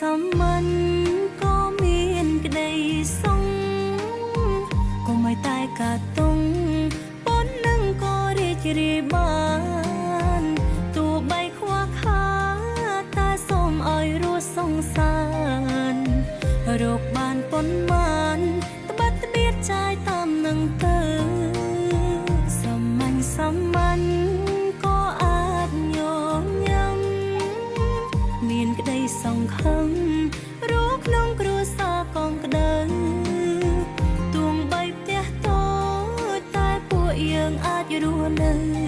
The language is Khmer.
សំមិនក៏មានក្តីសងក៏មិនតែកាតុងប៉ុននឹងក៏រីករាយបានទោះបីខ្វះខាតតែសូមឲ្យរស់សង្សាររកបានប៉ុន្មានត្បិតត្បៀតចាយតាមនឹងទៅសាមញ្ញក៏អាចញញឹមមានក្តីសង្ឃឹមរស់ក្នុងគ្រួសារកងក្តៅទោះបីផ្ទះតូចតែពួកយើងអាចរស់នៅ